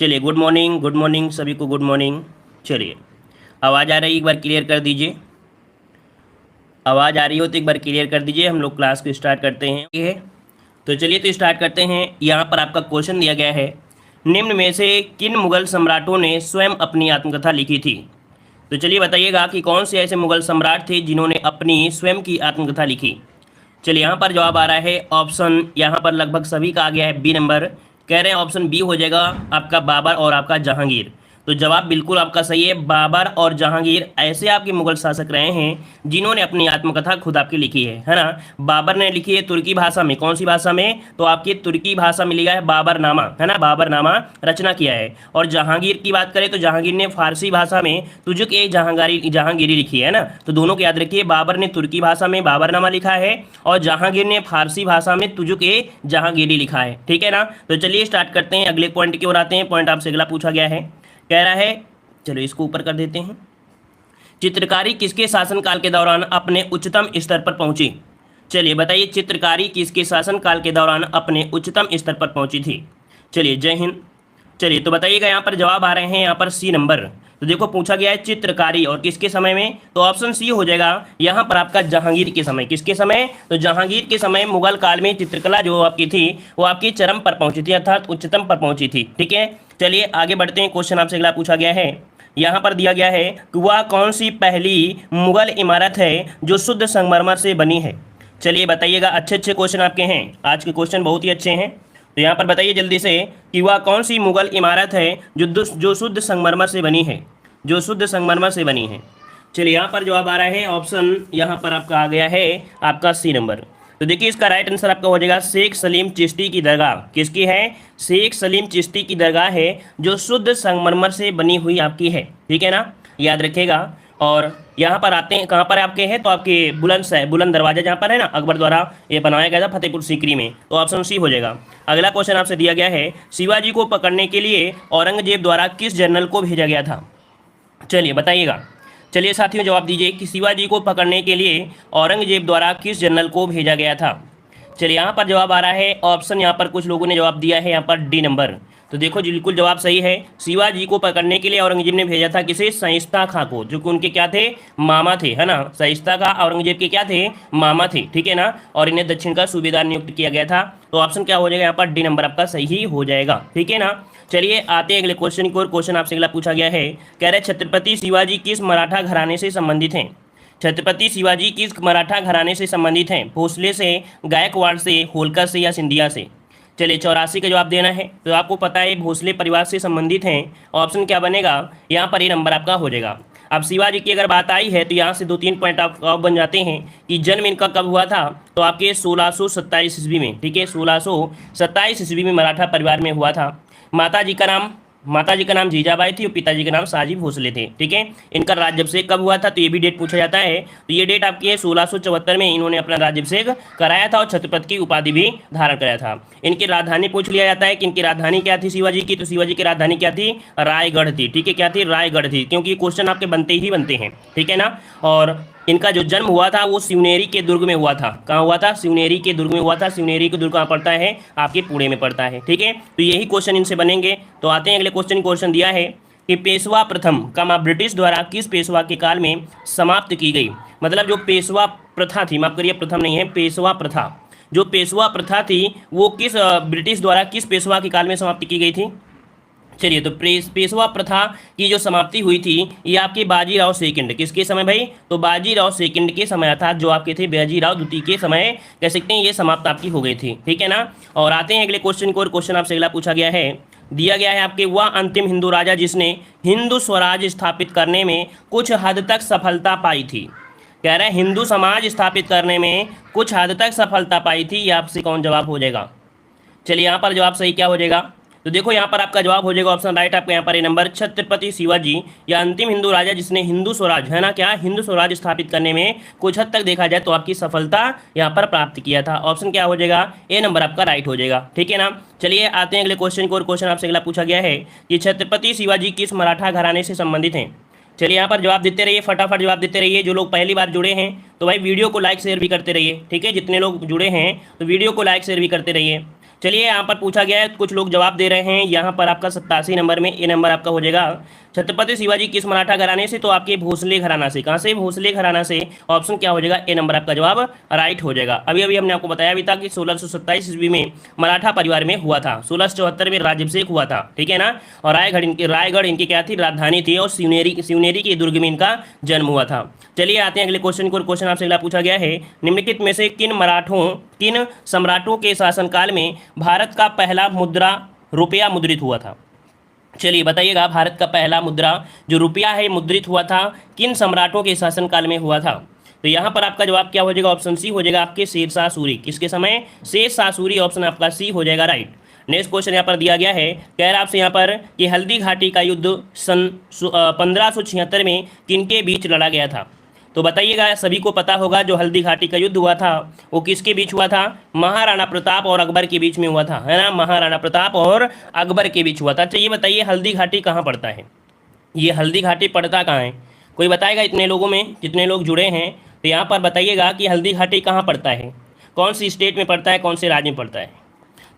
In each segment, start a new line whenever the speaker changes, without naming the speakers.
चलिए good morning सभी को, गुड मॉर्निंग। चलिए आवाज़ आ रही है, एक बार क्लियर कर दीजिए। आवाज़ आ रही हो तो एक बार क्लियर कर दीजिए। हम लोग क्लास को स्टार्ट करते हैं। ये है तो चलिए तो स्टार्ट करते हैं। यहाँ पर आपका क्वेश्चन दिया गया है, निम्न में से किन मुगल सम्राटों ने स्वयं अपनी आत्मकथा लिखी थी। तो चलिए बताइएगा कि कौन से ऐसे मुगल सम्राट थे जिन्होंने अपनी स्वयं की आत्मकथा लिखी। चलिए यहाँ पर जवाब आ रहा है ऑप्शन, यहाँ पर लगभग सभी का आ गया है बी नंबर। कह रहे हैं ऑप्शन बी हो जाएगा आपका बाबर और आपका जहांगीर। तो जवाब बिल्कुल आपका सही है, बाबर और जहांगीर ऐसे आपके मुगल शासक रहे हैं जिन्होंने अपनी आत्मकथा खुद आपकी लिखी है ना। बाबर ने लिखी है तुर्की भाषा में, कौन सी भाषा में, तो आपकी तुर्की भाषा में लिखा है बाबरनामा, है ना, बाबरनामा रचना किया है। और जहांगीर की बात करें तो जहांगीर ने फारसी भाषा में तुजुक ए जहांगीरी लिखी है ना। तो दोनों को याद रखिए, बाबर ने तुर्की भाषा में बाबरनामा लिखा है और जहांगीर ने फारसी भाषा में तुजुक ए जहांगीरी लिखा है, ठीक है ना। तो चलिए स्टार्ट करते हैं, अगले पॉइंट की ओर आते हैं। पॉइंट आपसे अगला पूछा गया है, कह रहा है, चलो इसको ऊपर कर देते हैं। चित्रकारी किसके शासनकाल के दौरान अपने उच्चतम स्तर पर पहुंची। चलिए बताइए, चित्रकारी किसके शासनकाल के दौरान अपने उच्चतम स्तर पर पहुंची थी। चलिए जय हिंद। चलिए तो बताइएगा, यहाँ पर जवाब आ रहे हैं यहाँ पर सी नंबर। तो देखो पूछा गया है चित्रकारी और किसके समय में, तो ऑप्शन सी हो जाएगा यहाँ पर आपका जहांगीर के समय। किसके समय, तो जहांगीर के समय मुगल काल में चित्रकला जो आपकी थी वो आपकी चरम पर पहुंची थी, अर्थात उच्चतम पर पहुंची थी, ठीक है। चलिए आगे बढ़ते हैं। क्वेश्चन आपसे अगला पूछा गया है, यहाँ पर दिया गया है कि वह कौन सी पहली मुगल इमारत है जो शुद्ध संगमरमर से बनी है। चलिए बताइएगा, अच्छे अच्छे क्वेश्चन आपके हैं, आज के क्वेश्चन बहुत ही अच्छे हैं। तो यहाँ पर बताइए जल्दी से कि वह कौन सी मुगल इमारत है जो शुद्ध संगमरमर से बनी है, जो शुद्ध संगमरमर से बनी है। चलिए यहाँ पर जवाब आ रहा है ऑप्शन, यहाँ पर आपका आ गया है आपका सी नंबर। तो देखिए इसका राइट आंसर आपका हो जाएगा शेख सलीम चिश्ती की दरगाह। किसकी है, शेख सलीम चिश्ती की दरगाह है जो शुद्ध संगमरमर से बनी हुई आपकी है, ठीक है ना, याद रखिएगा। और यहाँ पर आते हैं, कहाँ पर आपके हैं, तो आपके बुलंद दरवाजा जहाँ पर है ना, अकबर द्वारा ये बनाया गया था फतेहपुर सीकरी में। तो ऑप्शन सी हो जाएगा। अगला क्वेश्चन आपसे दिया गया है, शिवाजी को पकड़ने के लिए औरंगजेब द्वारा किस जनरल को भेजा गया था। चलिए बताइएगा, चलिए साथियों जवाब दीजिए कि शिवाजी को पकड़ने के लिए औरंगजेब द्वारा किस जनरल को भेजा गया था। चलिए यहाँ पर जवाब आ रहा है ऑप्शन, यहाँ पर कुछ लोगों ने जवाब दिया है यहाँ पर डी नंबर। तो देखो बिल्कुल जवाब सही है, शिवाजी को पकड़ने के लिए औरंगजेब ने भेजा था किसे, शाइस्ता खां को, जो कि उनके क्या थे, मामा थे, है ना। शाइस्ता खां औरंगजेब के क्या थे, मामा थे, ठीक है ना। और इन्हें दक्षिण का सूबेदार नियुक्त किया गया था। तो ऑप्शन क्या हो जाएगा यहाँ पर डी नंबर आपका सही हो जाएगा, ठीक है ना। चलिए आते हैं अगले क्वेश्चन की ओर। क्वेश्चन आपसे अगला पूछा गया है, कह रहे छत्रपति शिवाजी किस मराठा घराने से संबंधित हैं। छत्रपति शिवाजी किस मराठा घराने से संबंधित हैं, भोसले से, गायकवाड़ से, होलकर से या सिंधिया से। चलिए 84 का जवाब देना है। तो आपको पता है भोसले परिवार से संबंधित हैं। ऑप्शन क्या बनेगा, यहाँ पर ये नंबर आपका हो जाएगा। अब शिवाजी की अगर बात आई है तो यहाँ से 2-3 पॉइंट आप बन जाते हैं कि जन्म इनका कब हुआ था, तो आपके 1627 ईस्वी में, ठीक है, 1627 ईस्वी में मराठा परिवार में हुआ था। माता जी का नाम जीजाबाई थी और पिताजी का नाम शाहजी भोसले थे, ठीक है। इनका राज्याभिषेक कब हुआ था, तो ये भी डेट पूछा जाता है। तो ये डेट आपकी है 1674 में इन्होंने अपना राज्याभिषेक कराया था और छत्रपति की उपाधि भी धारण कराया था। इनकी राजधानी पूछ लिया जाता है कि इनकी राजधानी क्या थी शिवाजी की, तो शिवाजी की राजधानी क्या थी, रायगढ़ थी, ठीक है, क्या थी, रायगढ़ थी, क्योंकि क्वेश्चन आपके बनते ही बनते हैं, ठीक है ना। और इनका जो जन्म हुआ था वो शिवनेरी के दुर्ग में हुआ था। कहाँ हुआ था, शिवनेरी के दुर्ग में हुआ था। शिवनेरी के दुर्ग कहाँ पड़ता है, आपके पुणे में पड़ता है, ठीक है। तो यही क्वेश्चन इनसे बनेंगे। तो आते हैं अगले क्वेश्चन। क्वेश्चन दिया है कि पेशवा प्रथम का ब्रिटिश द्वारा किस पेशवा के काल में समाप्त की गई। मतलब जो पेशवा प्रथा थी, माफ करिए प्रथम नहीं है, पेशवा प्रथा, जो पेशवा प्रथा थी वो किस ब्रिटिश द्वारा किस पेशवा के काल में समाप्त की गई थी। चलिए तो पेशवा प्रथा की जो समाप्ति हुई थी ये आपके बाजीराव सेकंड, किसके समय भाई, तो बाजीराव सेकंड के समय था, जो आपके थे बाजीराव द्वितीय के समय कह सकते हैं ये समाप्त आपकी हो गई थी, ठीक है ना। और आते हैं अगले क्वेश्चन को। और क्वेश्चन आपसे अगला पूछा गया है, दिया गया है आपके, वह अंतिम हिंदू राजा जिसने हिंदू स्वराज स्थापित करने में कुछ हद तक सफलता पाई थी। कह रहे हैं हिंदू समाज स्थापित करने में कुछ हद तक सफलता पाई थी, ये आपसे कौन जवाब हो जाएगा। चलिए यहाँ पर जवाब सही क्या हो जाएगा, तो देखो यहाँ पर आपका जवाब हो जाएगा ऑप्शन राइट आपका यहाँ पर ये नंबर, छत्रपति शिवाजी या अंतिम हिंदू राजा जिसने हिंदू स्वराज, है ना, क्या हिंदू स्वराज स्थापित करने में कुछ हद तक देखा जाए तो आपकी सफलता यहाँ पर प्राप्त किया था। ऑप्शन क्या हो जाएगा, ए नंबर आपका राइट हो जाएगा, ठीक है ना। चलिए आते हैं अगले क्वेश्चन को। और क्वेश्चन आपसे अगला पूछा गया है कि छत्रपति शिवाजी किस मराठा घराने से संबंधित हैं। चलिए यहाँ पर जवाब देते रहिए, फटाफट जवाब देते रहिए। जो लोग पहली बार जुड़े हैं तो भाई वीडियो को लाइक शेयर भी करते रहिए, ठीक है, जितने लोग जुड़े हैं तो वीडियो को लाइक शेयर भी करते रहिए। चलिए यहाँ पर पूछा गया है, कुछ लोग जवाब दे रहे हैं। यहाँ पर आपका 87 नंबर में, ये नंबर आपका हो जाएगा छत्रपति शिवाजी किस मराठा घराने से, तो आपके भोसले घराना से। कहाँ से? भोसले घराना से। ऑप्शन क्या हो जाएगा? ए नंबर आपका जवाब राइट हो जाएगा। अभी अभी हमने आपको बताया भी था कि 1627 ईस्वी में मराठा परिवार में हुआ था, 1674 में राज्याभिषेक हुआ था, ठीक है ना। और रायगढ़ इनकी क्या थी? राजधानी थी। और सिवनेरी के दुर्ग में इनका जन्म हुआ था। चलिए आते हैं अगले क्वेश्चन को। क्वेश्चन आपसे अगला पूछा गया है, निम्नलिखित में से किन सम्राटों के शासनकाल में भारत का पहला मुद्रा रुपया मुद्रित हुआ था? चलिए बताइएगा, भारत का पहला मुद्रा जो रुपया है मुद्रित हुआ था किन सम्राटों के शासनकाल में हुआ था? तो यहाँ पर आपका जवाब क्या हो जाएगा? ऑप्शन सी हो जाएगा आपके शेरशाह सूरी। किसके समय? शेरशाह सूरी। ऑप्शन आपका सी हो जाएगा राइट। नेक्स्ट क्वेश्चन यहाँ पर दिया गया है, कह रहा आपसे यहाँ पर कि हल्दी घाटी का युद्ध सन 1576 में किनके बीच लड़ा गया था? तो बताइएगा, सभी को पता होगा जो हल्दी घाटी का युद्ध हुआ था वो किसके बीच हुआ था? महाराणा प्रताप और अकबर के बीच में हुआ था, है ना। महाराणा प्रताप और अकबर के बीच हुआ था। तो ये बताइए हल्दी घाटी कहाँ पड़ता है? ये हल्दी घाटी पड़ता कहाँ है? कोई बताएगा? इतने लोगों में जितने लोग जुड़े हैं तो यहाँ पर बताइएगा कि हल्दी घाटी कहाँ पड़ता है, कौन सी स्टेट में पड़ता है, कौन से राज्य में पड़ता है?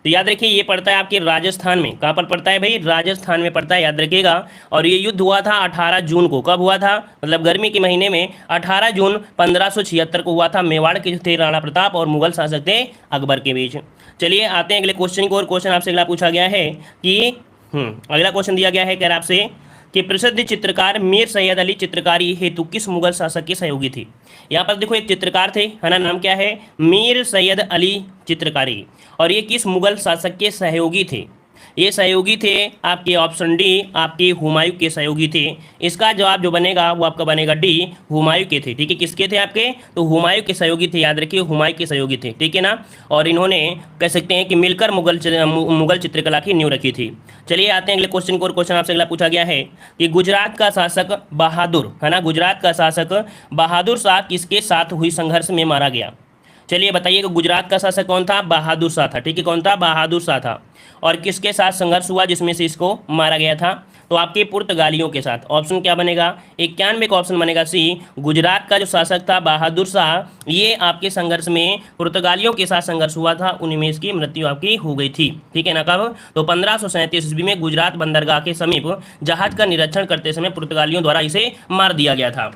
तो याद रखिए ये पड़ता है आपके राजस्थान में। कहाँ पर पड़ता है भाई? राजस्थान में पड़ता है, याद रखिएगा। और ये युद्ध हुआ था 18 जून को। कब हुआ था? मतलब गर्मी के महीने में 18 जून 1576 को हुआ था। मेवाड़ के जो थे राणा प्रताप और मुगल शासक थे अकबर के बीच। चलिए आते हैं अगले क्वेश्चन को। और क्वेश्चन आपसे अगला पूछा गया है कि अगला क्वेश्चन दिया गया है, कह रहा आपसे कि प्रसिद्ध चित्रकार मीर सैयद अली चित्रकारी हेतु किस मुगल शासक के सहयोगी थी? यहाँ पर देखो एक चित्रकार थे, है ना। नाम क्या है? मीर सैयद अली चित्रकारी। और ये किस मुगल शासक के सहयोगी थे? ये सहयोगी थे आपके ऑप्शन डी, आपके हुमायूं के सहयोगी थे। इसका जवाब जो बनेगा वो आपका बनेगा डी, हुमायूं के थे। ठीक है, किसके थे आपके? तो हुमायूं के सहयोगी थे, याद रखिए हुमायूं के सहयोगी थे, ठीक है ना। और इन्होंने कह सकते हैं कि मिलकर मुगल चित्रकला की नींव रखी थी। चलिए आते हैं अगले क्वेश्चन को। और क्वेश्चन आपसे अगला पूछा गया है कि गुजरात का शासक बहादुर, है ना, गुजरात का शासक बहादुर शाह किसके साथ हुई संघर्ष में मारा गया? चलिए बताइए कि गुजरात का शासक कौन था? बहादुर शाह था, ठीक है। कौन था? बहादुर शाह था। और किसके साथ संघर्ष हुआ जिसमें से इसको मारा गया था? तो आपके पुर्तगालियों के साथ। ऑप्शन क्या बनेगा? 91 का ऑप्शन बनेगा सी। गुजरात का जो शासक था बहादुर शाह, ये आपके संघर्ष में पुर्तगालियों के साथ संघर्ष हुआ था, उन्हीं में इसकी मृत्यु आपकी हो गई थी, ठीक है ना। कब? तो 1537 ईस्वी में गुजरात बंदरगाह के समीप जहाज का निरीक्षण करते समय पुर्तगालियों द्वारा इसे मार दिया गया था।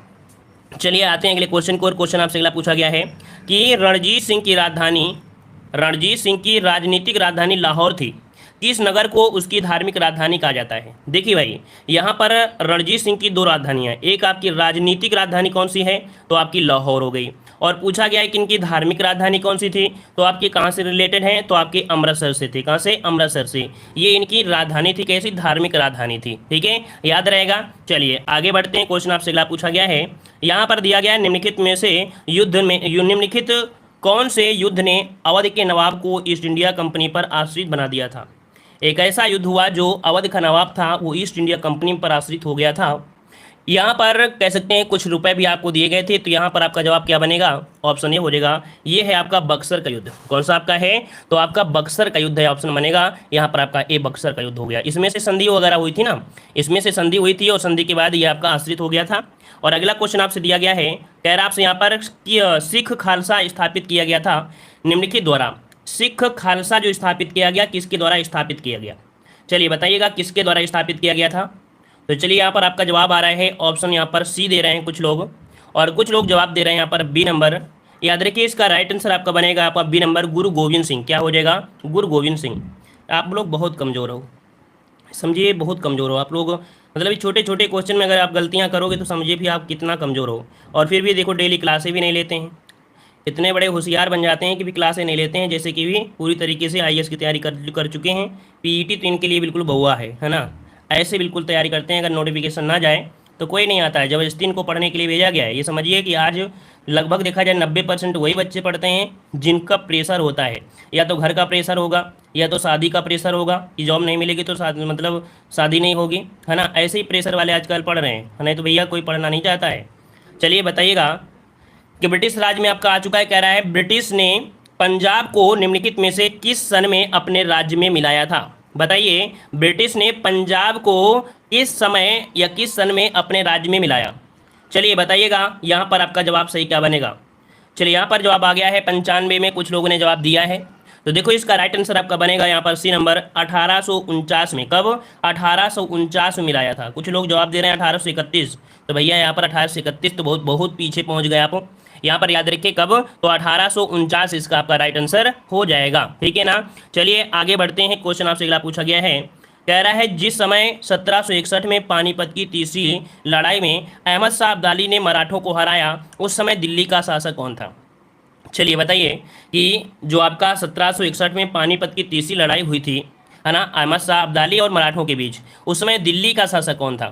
चलिए आते हैं अगले क्वेश्चन को। और क्वेश्चन आपसे अगला पूछा गया है कि रणजीत सिंह की राजनीतिक राजधानी लाहौर थी, किस नगर को उसकी धार्मिक राजधानी कहा जाता है? देखिए भाई, यहाँ पर रणजीत सिंह की दो राजधानियाँ, एक आपकी राजनीतिक राजधानी कौन सी है? तो आपकी लाहौर हो गई। और पूछा गया है कि इनकी धार्मिक राजधानी कौन सी थी? तो आपके कहाँ से रिलेटेड हैं? तो आपके अमृतसर से थे। कहाँ से? अमृतसर से। ये इनकी राजधानी थी, कैसी? धार्मिक राजधानी थी, ठीक है, याद रहेगा। चलिए आगे बढ़ते हैं। क्वेश्चन आपसे अगला पूछा गया है, यहाँ पर दिया गया है निम्नलिखित में से निम्नलिखित कौन से युद्ध ने अवध के नवाब को ईस्ट इंडिया कंपनी पर आश्रित बना दिया था? एक ऐसा युद्ध हुआ जो अवध का नवाब था वो ईस्ट इंडिया कंपनी पर आश्रित हो गया था। यहाँ पर कह सकते हैं कुछ रुपए भी आपको दिए गए थे। तो यहाँ पर आपका जवाब क्या बनेगा? ऑप्शन ये हो जाएगा, ये है आपका बक्सर का युद्ध। कौन सा आपका है? तो आपका बक्सर का युद्ध है, ऑप्शन बनेगा यहाँ पर आपका ए, बक्सर का युद्ध हो गया। इसमें से संधि वगैरह हुई थी ना, इसमें से संधि हुई थी और संधि के बाद ये आपका आश्रित हो गया था। और अगला क्वेश्चन आपसे दिया गया है, कह रहा आपसे यहाँ पर सिख खालसा स्थापित किया गया था निम्नलिखित द्वारा। सिख खालसा जो स्थापित किया गया किसके द्वारा स्थापित किया गया? चलिए बताइएगा किसके द्वारा स्थापित किया गया था? तो चलिए यहाँ पर आपका जवाब आ रहा है, ऑप्शन यहाँ पर सी दे रहे हैं कुछ लोग, और कुछ लोग जवाब दे रहे हैं यहाँ पर बी नंबर। याद रखिए इसका राइट आंसर आपका बनेगा आपका बी नंबर, गुरु गोविंद सिंह। क्या हो जाएगा? गुरु गोविंद सिंह। आप लोग बहुत कमज़ोर हो, समझिए बहुत कमज़ोर हो आप लोग। मतलब छोटे छोटे क्वेश्चन में अगर आप गलतियाँ करोगे तो समझिए भी आप कितना कमज़ोर हो। और फिर भी देखो डेली क्लासें भी नहीं लेते हैं, इतने बड़े होशियार बन जाते हैं कि भी क्लासें नहीं लेते हैं, जैसे कि भी पूरी तरीके से आईएएस की तैयारी कर चुके हैं। पीईटी तो इनके लिए बिल्कुल बहुआ है ना। ऐसे बिल्कुल तैयारी करते हैं, अगर नोटिफिकेशन ना जाए तो कोई नहीं आता है, जबरदस्ती इनको पढ़ने के लिए भेजा गया है। ये समझिए कि आज लगभग देखा जाए 90% वही बच्चे पढ़ते हैं जिनका प्रेशर होता है, या तो घर का प्रेशर होगा या तो शादी का प्रेशर होगा कि जॉब नहीं मिलेगी तो शादी नहीं होगी, है ना। ऐसे ही प्रेशर वाले आजकल पढ़ रहे हैं, नहीं तो भैया कोई पढ़ना नहीं चाहता है। चलिए बताइएगा कि ब्रिटिश राज में आपका आ चुका है, कह रहा है ब्रिटिश ने पंजाब को निम्नलिखित में से किस सन में अपने राज्य में मिलाया था? बताइए ब्रिटिश ने पंजाब को किस समय या किस सन में अपने राज्य में मिलाया? चलिए बताइएगा यहाँ पर आपका जवाब सही क्या बनेगा? चलिए यहाँ पर जवाब आ गया है 95 में, कुछ लोगों ने जवाब दिया है। तो देखो इसका राइट आंसर आपका बनेगा यहाँ पर सी नंबर 1849 में। कब? 1849 में मिलाया था। कुछ लोग जवाब दे रहे हैं 1831, तो भैया यहाँ पर 1831 तो बहुत बहुत पीछे पहुंच गए आप। यहाँ पर याद रखिए कब, तो 1849 इसका आपका राइट आंसर हो जाएगा। ठीक है ना। चलिए आगे बढ़ते हैं। क्वेश्चन आपसे अगला पूछा गया है, कह रहा है जिस समय 1761 में पानीपत की तीसरी लड़ाई में अहमद शाह अब्दाली ने मराठों को हराया, उस समय दिल्ली का शासक कौन था? चलिए बताइए कि जो आपका 1761 में पानीपत की तीसरी लड़ाई हुई थी, है ना, अहमद शाह अब्दाली और मराठों के बीच, उस समय दिल्ली का शासक कौन था?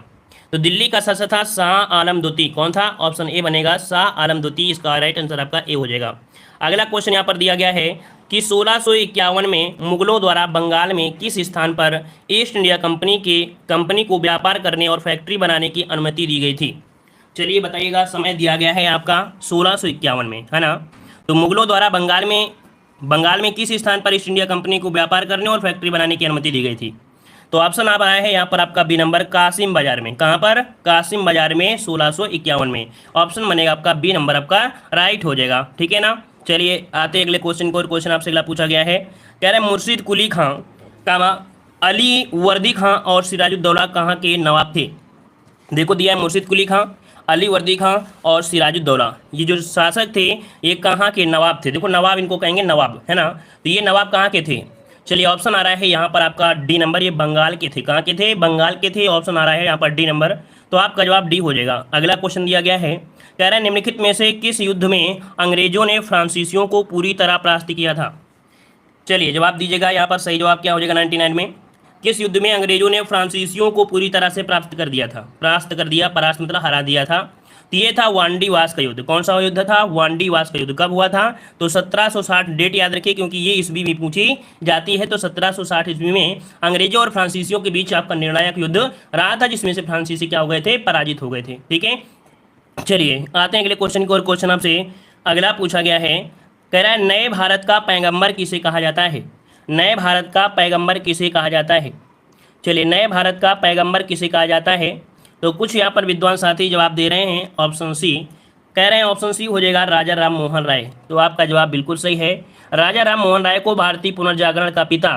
तो दिल्ली का शासक था शाह आलम द्वितीय। कौन था? ऑप्शन ए बनेगा, शाह आलम द्वितीय। इसका राइट आंसर आपका ए हो जाएगा। अगला क्वेश्चन यहाँ पर दिया गया है कि 1651 में मुगलों द्वारा बंगाल में किस स्थान पर ईस्ट इंडिया कंपनी को व्यापार करने और फैक्ट्री बनाने की अनुमति दी गई थी? चलिए बताइएगा। समय दिया गया है आपका 1651 में, है ना। तो मुगलों द्वारा बंगाल में किस स्थान पर ईस्ट इंडिया कंपनी को व्यापार करने और फैक्ट्री बनाने की अनुमति दी गई थी? तो ऑप्शन आप आया है यहाँ पर आपका बी नंबर, कासिम बाजार में। कहाँ पर? कासिम बाजार में 1651 में। ऑप्शन बनेगा आपका बी नंबर आपका राइट हो जाएगा। ठीक है ना। चलिए आते अगले क्वेश्चन को। और क्वेश्चन आपसे अगला पूछा गया है, कह रहे मुर्शिद कुली खां अली वर्दी खां और सिराजुद्दौला कहाँ के नवाब थे? देखो दिया है मुर्शिद कुली खां, अली वर्दी खां और सिराजुद्दौला, ये जो शासक थे ये कहाँ के नवाब थे? देखो नवाब इनको कहेंगे, नवाब, है ना। तो ये नवाब कहाँ के थे? चलिए ऑप्शन आ रहा है यहाँ पर आपका डी नंबर, ये बंगाल के थे। कहाँ के थे? बंगाल के थे। ऑप्शन आ रहा है यहाँ पर डी नंबर, तो आपका जवाब डी हो जाएगा। अगला क्वेश्चन दिया गया है, कह रहा है निम्नलिखित में से किस युद्ध में अंग्रेजों ने फ्रांसीसियों को पूरी तरह परास्त किया था? चलिए जवाब दीजिएगा। यहाँ पर सही जवाब क्या हो जाएगा 99 में? किस युद्ध में अंग्रेजों ने फ्रांसीसियों को पूरी तरह से परास्त कर दिया था? परास्त मतलब हरा दिया था। तो ये था वांडीवास का युद्ध। कौन सा युद्ध था? वांडीवास का युद्ध। कब हुआ था? तो 1760। डेट याद रखिए क्योंकि ये ईस्वी भी पूछी जाती है। तो 1760 ईस्वी में अंग्रेजों और फ्रांसीसियों के बीच आपका निर्णायक युद्ध रहा था, जिसमें से फ्रांसीसी क्या हो गए थे? पराजित हो गए थे। ठीक है। चलिए आते हैं अगले क्वेश्चन को। और क्वेश्चन आपसे अगला पूछा गया है, कह रहा है नए भारत का पैगंबर किसे कहा जाता है? नए भारत का पैगंबर किसे कहा जाता है? चलिए नए भारत का पैगंबर किसे कहा जाता है? तो कुछ यहाँ पर विद्वान साथी जवाब दे रहे हैं ऑप्शन सी। कह रहे हैं ऑप्शन सी हो जाएगा राजा राम मोहन राय। तो आपका जवाब बिल्कुल सही है। राजा राम मोहन राय को भारतीय पुनर्जागरण का पिता,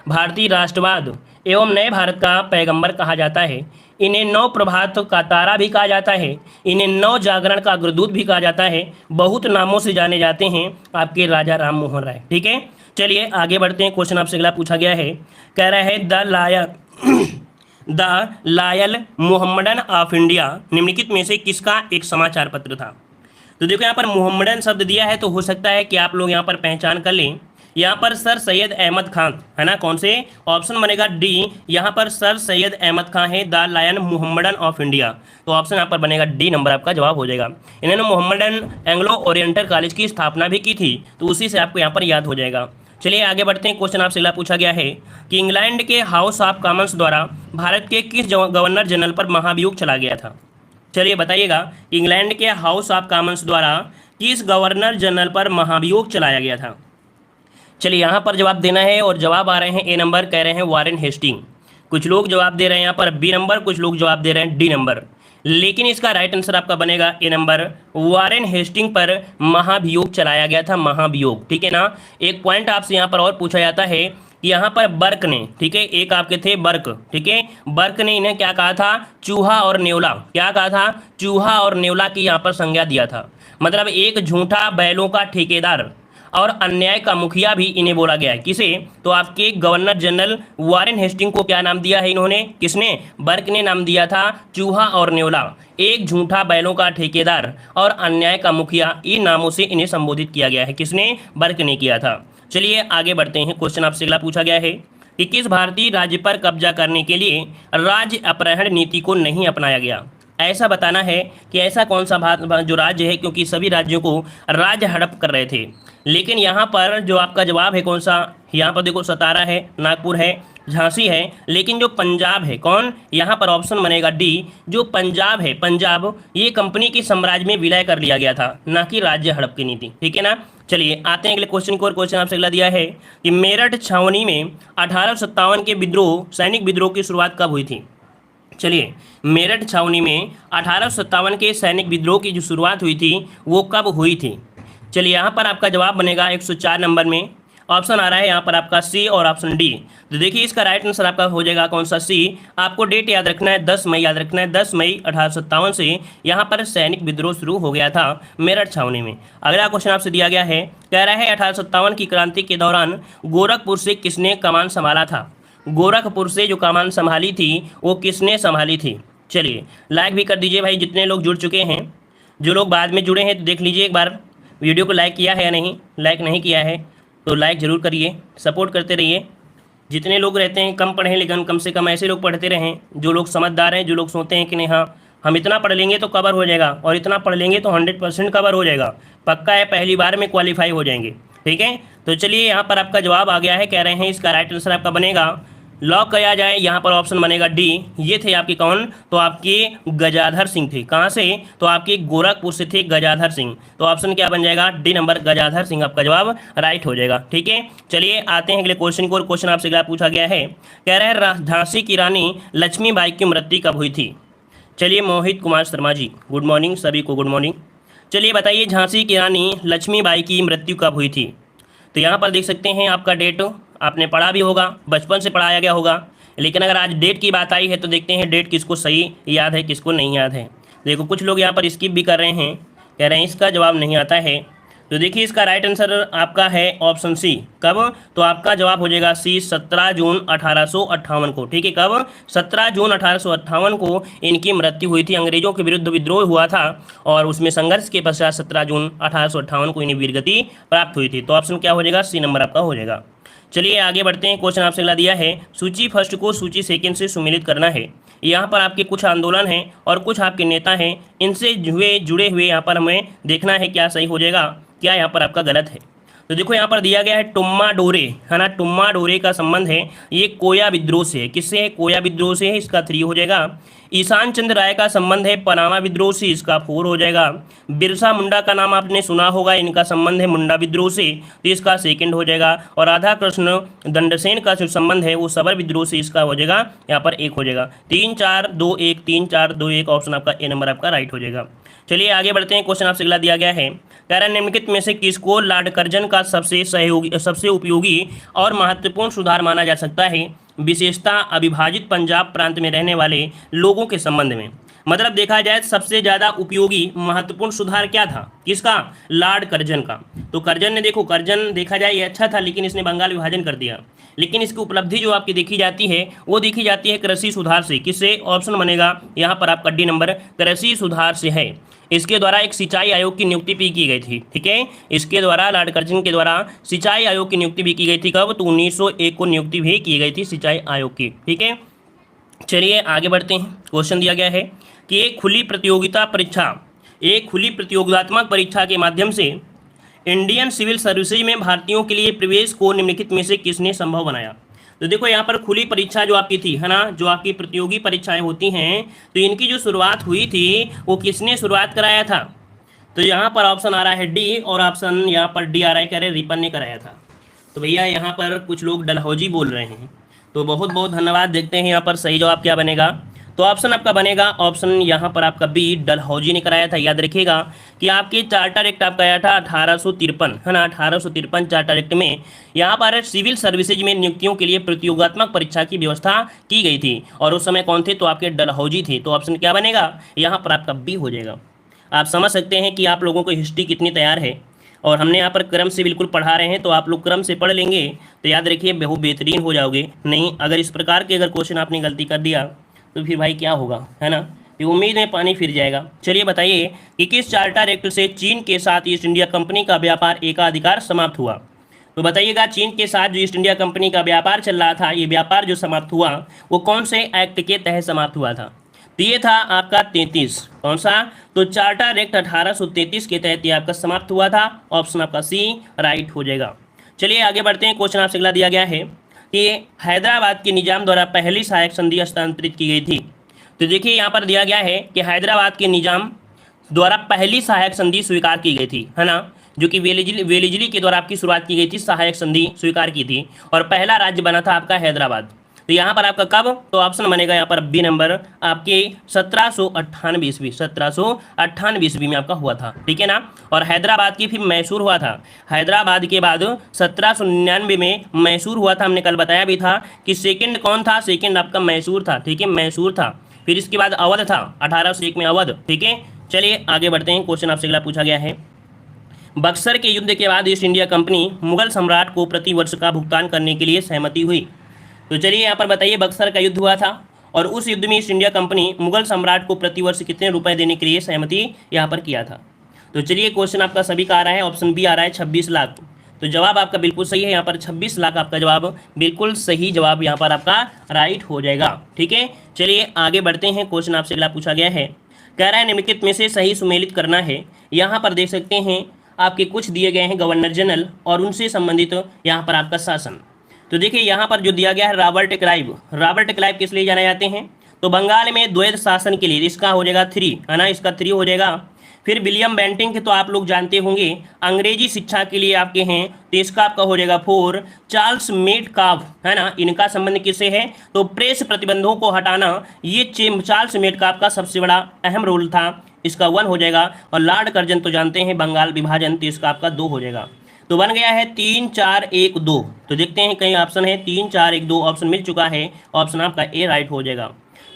भारतीय राष्ट्रवाद एवं नए भारत का पैगंबर कहा जाता है। इन्हें नव प्रभात का तारा भी कहा जाता है, इन्हें नव जागरण का अग्रदूत भी कहा जाता है। बहुत नामों से जाने जाते हैं आपके राजा राम मोहन राय। ठीक है। चलिए आगे बढ़ते हैं। क्वेश्चन आपसे अगला पूछा गया है, कह रहा है the Lyell Mohammedan of India निम्नलिखित में से किसका एक समाचार पत्र था? तो देखो यहाँ पर मोहम्मडन शब्द दिया है, तो हो सकता है कि आप लोग यहाँ पर पहचान कर लें। यहाँ पर सर सैयद अहमद खान, है ना। कौन से? ऑप्शन बनेगा डी। यहाँ पर सर सैयद अहमद खान है the lion Mohammedan of India. तो ऑप्शन यहाँ पर बनेगा डी नंबर आपका जवाब हो जाएगा। इन्होंने मोहम्मडन एंग्लो ओरिएंटल कॉलेज की स्थापना भी की थी, तो उसी से आपको यहाँ पर याद हो जाएगा। चलिए आगे बढ़ते हैं। क्वेश्चन आपसे अगला पूछा गया है कि इंग्लैंड के हाउस ऑफ कॉमन्स द्वारा भारत के किस गवर्नर जनरल पर महाभियोग चला गया था? चलिए बताइएगा, इंग्लैंड के हाउस ऑफ कॉमन्स द्वारा किस गवर्नर जनरल पर महाभियोग चलाया गया था? चलिए यहाँ पर जवाब देना है, और जवाब आ रहे हैं ए नंबर, कह रहे हैं वारेन हेस्टिंग। कुछ लोग जवाब दे रहे हैं यहाँ पर बी नंबर, कुछ लोग जवाब दे रहे हैं डी नंबर, लेकिन इसका राइट आंसर आपका बनेगा ए नंबर, वारेन हेस्टिंग पर महाभियोग चलाया गया था। महाभियोग, ठीक है ना। एक पॉइंट आपसे यहाँ पर और पूछा जाता है कि यहाँ पर बर्क ने, ठीक है, एक आपके थे बर्क, ठीक है, बर्क ने इन्हें क्या कहा था? चूहा और नेवला। क्या कहा था? चूहा और नेवला की यहाँ पर संज्ञा दिया था। मतलब एक झूठा बैलों का ठेकेदार और अन्याय का मुखिया भी इन्हें बोला गया है। किसे? तो आपके गवर्नर जनरल वारेन हेस्टिंग को क्या नाम दिया है इन्होंने? किसने? बर्क ने नाम दिया था चूहा और नेवला, एक झूठा बैलों का ठेकेदार और अन्याय का मुखिया, इन नामों से इन्हें संबोधित किया गया है। किसने? बर्क ने किया था। चलिए आगे बढ़ते हैं। क्वेश्चन आपसे अगला पूछा गया है कि किस भारतीय राज्य पर कब्जा करने के लिए राज्य अपहरण नीति को नहीं अपनाया गया? ऐसा बताना है कि ऐसा कौन सा जो राज्य है, क्योंकि सभी राज्यों को राज्य हड़प कर रहे थे, लेकिन यहाँ पर जो आपका जवाब है कौन सा? यहाँ पर देखो सतारा है, नागपुर है, झांसी है, लेकिन जो पंजाब है, कौन? यहाँ पर ऑप्शन बनेगा डी। जो पंजाब है, पंजाब ये कंपनी के साम्राज्य में विलय कर लिया गया था, ना कि राज्य हड़प की नीति। ठीक है ना। चलिए आते हैं अगले क्वेश्चन को। और क्वेश्चन आपसे अगला दिया है कि मेरठ छावनी में 1857 के विद्रोह, सैनिक विद्रोह की शुरुआत कब हुई थी? चलिए मेरठ छावनी में 1857 के सैनिक विद्रोह की जो शुरुआत हुई थी वो कब हुई थी? चलिए यहाँ पर आपका जवाब बनेगा 104 नंबर में, ऑप्शन आ रहा है यहाँ पर आपका सी और ऑप्शन डी। तो देखिए इसका राइट आंसर आपका हो जाएगा कौन सा, सी। आपको डेट याद रखना है, 10 मई याद रखना है। 10 मई 1857 से यहाँ पर सैनिक विद्रोह शुरू हो गया था मेरठ छावनी में। अगला क्वेश्चन आपसे दिया गया है, कह रहा है 1857 की क्रांति के दौरान गोरखपुर से किसने कमान संभाला था? गोरखपुर से जो कमान संभाली थी वो किसने संभाली थी? चलिए लाइक भी कर दीजिए भाई जितने लोग जुड़ चुके हैं। जो लोग बाद में जुड़े हैं तो देख लीजिए एक बार वीडियो को लाइक किया है या नहीं। लाइक नहीं किया है तो लाइक ज़रूर करिए, सपोर्ट करते रहिए। जितने लोग रहते हैं कम पढ़े लेकिन कम से कम ऐसे लोग पढ़ते रहें जो लोग समझदार हैं, जो लोग सोचते हैं कि नहीं हाँ हम इतना पढ़ लेंगे तो कवर हो जाएगा और इतना पढ़ लेंगे तो 100% कवर हो जाएगा, पक्का है, पहली बार में क्वालिफाई हो जाएंगे। ठीक है, तो चलिए यहाँ पर आपका जवाब आ गया है। कह रहे हैं इसका राइट आंसर आपका बनेगा, लॉक किया जाए, यहाँ पर ऑप्शन बनेगा डी। ये थे आपके कौन? तो आपके गजाधर सिंह थे। कहाँ से? तो आपके गोरखपुर से थे गजाधर सिंह। तो ऑप्शन क्या बन जाएगा? डी नंबर, गजाधर सिंह आपका जवाब राइट हो जाएगा। ठीक है, चलिए आते हैं अगले क्वेश्चन को। और क्वेश्चन आपसे अगला पूछा गया है, कह रहे हैं झांसी की रानी लक्ष्मीबाई की मृत्यु कब हुई थी? चलिए मोहित कुमार शर्मा जी, गुड मॉर्निंग, सभी को गुड मॉर्निंग। चलिए बताइए झांसी की रानी लक्ष्मीबाई की मृत्यु कब हुई थी? तो यहाँ पर देख सकते हैं आपका डेट आपने पढ़ा भी होगा, बचपन से पढ़ाया गया होगा, लेकिन अगर आज डेट की बात आई है तो देखते हैं डेट किसको सही याद है किसको नहीं याद है। देखो कुछ लोग यहाँ पर स्किप भी कर रहे हैं, कह रहे हैं इसका जवाब नहीं आता है। तो देखिए इसका राइट आंसर आपका है ऑप्शन सी। कब? तो आपका जवाब हो जाएगा सी, 17 जून 1858 को। ठीक है, कब? 17 जून 1858 को इनकी मृत्यु हुई थी। अंग्रेजों के विरुद्ध विद्रोह हुआ था और उसमें संघर्ष के पश्चात 17 जून 1858 को इन्हें वीरगति प्राप्त हुई थी। तो ऑप्शन क्या हो जाएगा? सी नंबर आपका हो जाएगा। चलिए आगे बढ़ते हैं। क्वेश्चन आपसे अगला दिया है, सूची फर्स्ट को सूची सेकंड से सुमेलित करना है। यहाँ पर आपके कुछ आंदोलन हैं और कुछ आपके नेता हैं, इनसे जुड़े हुए यहाँ पर हमें देखना है क्या सही हो जाएगा, क्या यहाँ पर आपका गलत है। तो देखो यहाँ पर दिया गया है टुम्मा डोरे, है ना, टुम्मा डोरे का संबंध है ये कोया विद्रोह से है। किससे है? कोया विद्रोह से है, इसका 3 हो जाएगा। ईशान चंद्र राय का संबंध है पनामा विद्रोह से, इसका 4 हो जाएगा। बिरसा मुंडा का नाम आपने सुना होगा, इनका संबंध है मुंडा विद्रोह से, तो इसका 2 हो जाएगा। और राधा कृष्ण दंडसेन का जो संबंध है वो सबर विद्रोह से, इसका हो जाएगा यहाँ पर 1 हो जाएगा। 3 4 2 1, 3 4 2 1, ऑप्शन आपका ए नंबर आपका राइट हो जाएगा। चलिए आगे बढ़ते हैं। क्वेश्चन आपसे अगला दिया गया है, कह रहा है निम्नलिखित में से किसको लॉर्ड कर्जन का सबसे उपयोगी और महत्वपूर्ण सुधार माना जा सकता है, विशेषता अविभाजित पंजाब प्रांत में रहने वाले लोगों के संबंध में? मतलब देखा जाए सबसे ज़्यादा उपयोगी महत्वपूर्ण सुधार क्या था, किसका? लॉर्ड कर्जन का। तो कर्जन ने, देखो कर्जन देखा जाए ये अच्छा था लेकिन इसने बंगाल विभाजन कर दिया, लेकिन इसकी उपलब्धि जो आपकी देखी जाती है वो देखी जाती है कृषि सुधार से। किससे? ऑप्शन बनेगा यहाँ पर आपका डी नंबर, कृषि सुधार से है। इसके द्वारा एक सिंचाई आयोग की नियुक्ति भी की गई थी। ठीक है, इसके द्वारा लॉर्ड कर्जन के द्वारा सिंचाई आयोग की नियुक्ति भी की गई थी। कब? तो 1901 को नियुक्ति भी की गई थी सिंचाई आयोग की। ठीक है, चलिए आगे बढ़ते हैं। क्वेश्चन दिया गया है कि एक खुली प्रतियोगितात्मक परीक्षा के माध्यम से इंडियन सिविल सर्विसेज में भारतीयों के लिए प्रवेश को निम्नलिखित में से किसने संभव बनाया? तो देखो यहाँ पर खुली परीक्षा जो आपकी थी, है ना, जो आपकी प्रतियोगी परीक्षाएं होती हैं, तो इनकी जो शुरुआत हुई थी वो किसने शुरुआत कराया था? तो यहाँ पर ऑप्शन आ रहा है डी और ऑप्शन यहाँ पर डी आ रहा है, कह रहे रिपन ने कराया था। तो भैया यहाँ पर कुछ लोग डलहौजी बोल रहे हैं, तो बहुत बहुत धन्यवाद। देखते हैं यहाँ पर सही जवाब क्या बनेगा। तो ऑप्शन आपका बनेगा ऑप्शन यहाँ पर आपका बी, डलहौजी ने कराया था। याद रखिएगा कि आपके चार्टर एक्ट आपका आया था 1853, है ना, 1853 चार्टर एक्ट में यहाँ पर सिविल सर्विसेज में नियुक्तियों के लिए प्रतियोगात्मक परीक्षा की व्यवस्था की गई थी और उस समय कौन थे? तो आपके डलहौजी थे। तो ऑप्शन क्या बनेगा? यहाँ पर आपका बी हो जाएगा। आप समझ सकते हैं कि आप लोगों को हिस्ट्री कितनी तैयार है और हमने यहाँ पर क्रम से बिल्कुल पढ़ा रहे हैं, तो आप लोग क्रम से पढ़ लेंगे तो याद रखिए बहुत बेहतरीन हो जाओगे। नहीं अगर इस प्रकार के अगर क्वेश्चन आपने गलती कर दिया तो फिर भाई क्या होगा, है ना, ये उम्मीद में पानी फिर जाएगा। चलिए बताइए कि किस चार्टर एक्ट से चीन के साथ ईस्ट इंडिया कंपनी का व्यापार एकाधिकार समाप्त हुआ? तो बताइएगा चीन के साथ जो ईस्ट इंडिया कंपनी का व्यापार चल रहा था, ये व्यापार जो समाप्त हुआ वो कौन से एक्ट के तहत समाप्त हुआ था? तो ये था आपका 33। कौन सा? तो चार्टर एक्ट 1833 के तहत ये आपका समाप्त हुआ था। ऑप्शन आपका सी राइट हो जाएगा। चलिए आगे बढ़ते हैं। क्वेश्चन आपसे अगला दिया गया है कि हैदराबाद के निजाम द्वारा पहली सहायक संधि हस्तांतरित की गई थी। तो देखिए यहाँ पर दिया गया है कि हैदराबाद के निजाम द्वारा पहली सहायक संधि स्वीकार की गई थी, है ना, जो कि वेलिजली के द्वारा आपकी शुरुआत की गई थी, सहायक संधि स्वीकार की थी और पहला राज्य बना था आपका हैदराबाद। तो यहाँ पर आपका कब, तो ऑप्शन बनेगा यहाँ पर बी नंबर आपके 1798 ईस्वी, 1798 ईस्वी में आपका हुआ था, ठीक है ना। और हैदराबाद की फिर मैसूर हुआ था। हैदराबाद के बाद 1799 में मैसूर हुआ था। हमने कल बताया भी था कि सेकंड कौन था, सेकंड आपका मैसूर था, ठीक है, मैसूर था। फिर इसके बाद अवध था 1801 में, अवध, ठीक है। चलिए आगे बढ़ते हैं। क्वेश्चन आपसे अगला पूछा गया है, बक्सर के युद्ध के बाद ईस्ट इंडिया कंपनी मुगल सम्राट को प्रतिवर्ष का भुगतान करने के लिए सहमति हुई। तो चलिए यहाँ पर बताइए, बक्सर का युद्ध हुआ था और उस युद्ध में ईस्ट इंडिया कंपनी मुगल सम्राट को प्रतिवर्ष कितने रुपए देने के लिए सहमति यहाँ पर किया था। तो चलिए क्वेश्चन आपका सभी का आ रहा है, ऑप्शन बी आ रहा है 26 लाख। तो जवाब आपका बिल्कुल सही है, यहाँ पर 26 लाख आपका जवाब बिल्कुल सही जवाब यहाँ पर आपका राइट हो जाएगा, ठीक है। चलिए आगे बढ़ते हैं। क्वेश्चन आपसे अगला पूछा गया है, कह रहा है निम्नलिखित में से सही सुमेलित करना है। यहाँ पर देख सकते हैं आपके कुछ दिए गए हैं गवर्नर जनरल और उनसे संबंधित यहाँ पर आपका शासन। तो देखिए यहाँ पर जो दिया गया है रॉबर्ट क्लाइव, रॉबर्ट क्लाइव किस लिए जाने जाते हैं, तो बंगाल में द्वैध शासन के लिए, इसका हो जाएगा 3 है ना, इसका 3 हो जाएगा। फिर विलियम बेंटिंग के तो आप लोग जानते होंगे, अंग्रेजी शिक्षा के लिए आपके हैं, तो इसका आपका हो जाएगा 4। चार्ल्स मेटकाफ है ना, इनका संबंध किससे है, तो प्रेस प्रतिबंधों को हटाना, ये चार्ल्स मेटकाफ का सबसे बड़ा अहम रोल था, इसका 1 हो जाएगा। और लॉर्ड कर्जन तो जानते हैं बंगाल विभाजन, तो इसका आपका 2 हो जाएगा। तो बन गया है 3 4 1 2। तो देखते हैं कहीं ऑप्शन है 3 4 1 2, ऑप्शन मिल चुका है, ऑप्शन आपका ए राइट हो जाएगा।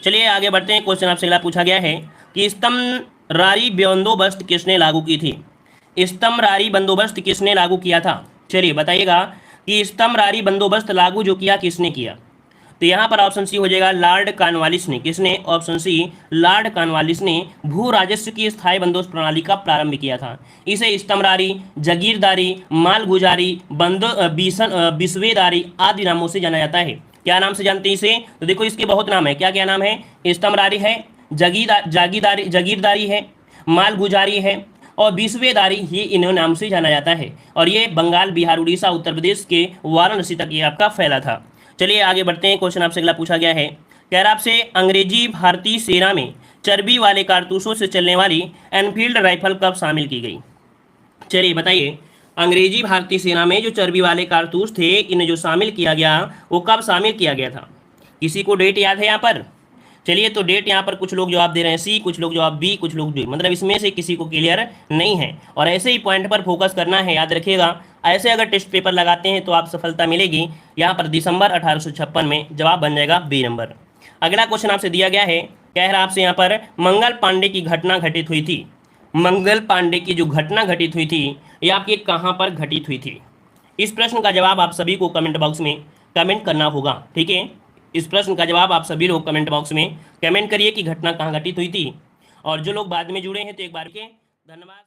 चलिए आगे बढ़ते हैं। क्वेश्चन आपसे अगला पूछा गया है कि स्तंभरारी बंदोबस्त किसने लागू की थी, स्तंभरारी बंदोबस्त किसने लागू किया था। चलिए बताइएगा कि स्तंभरारी बंदोबस्त लागू जो किया किसने किया। तो यहाँ पर ऑप्शन सी हो जाएगा लॉर्ड कॉर्नवालिस ने, किसने, ऑप्शन सी लॉर्ड कॉर्नवालिस ने भू राजस्व की स्थायी बंदोबस्त प्रणाली का प्रारंभ किया था। इसे स्तंभरारी, जागीरदारी, मालगुजारी, बिस्वेदारी आदि नामों से जाना जाता है। क्या नाम से जानते हैं इसे, तो देखो इसके बहुत नाम है, क्या क्या नाम है, स्तंभरारी है, जागीरदारी है, मालगुजारी है और बिस्वेदारी, ये इन नाम से जाना जाता है। और ये बंगाल, बिहार, उड़ीसा, उत्तर प्रदेश के वाराणसी तक ये आपका फैला था। चलिए आगे बढ़ते हैं। क्वेश्चन आपसे अगला पूछा गया है, कह रहा आपसे अंग्रेजी भारतीय सेना में चर्बी वाले कारतूसों से चलने वाली एनफील्ड राइफल कब शामिल की गई। चलिए बताइए, अंग्रेजी भारतीय सेना में जो चर्बी वाले कारतूस थे इन्हें जो शामिल किया गया वो कब शामिल किया गया था, किसी को डेट याद है यहाँ पर। चलिए तो डेट यहाँ पर कुछ लोग जवाब दे रहे हैं सी, कुछ लोग जवाब बी, कुछ लोग डी, मतलब इसमें से किसी को क्लियर नहीं है। और ऐसे ही पॉइंट पर फोकस करना है, याद रखिएगा। ऐसे अगर टेस्ट पेपर लगाते हैं तो आप सफलता मिलेगी। यहाँ पर दिसंबर 1856 में जवाब बन जाएगा बी नंबर। अगला क्वेश्चन आपसे दिया गया है, कह रहा आपसे यहाँ पर मंगल पांडे की घटना घटित हुई थी। मंगल पांडे की जो घटना घटित हुई थी ये आपके कहाँ पर घटित हुई थी। इस प्रश्न का जवाब आप सभी को कमेंट बॉक्स में कमेंट करना होगा, ठीक है। इस प्रश्न का जवाब आप सभी लोग कमेंट बॉक्स में कमेंट करिए कि घटना कहाँ घटित हुई थी। और जो लोग बाद में जुड़े हैं तो एक बार के धन्यवाद।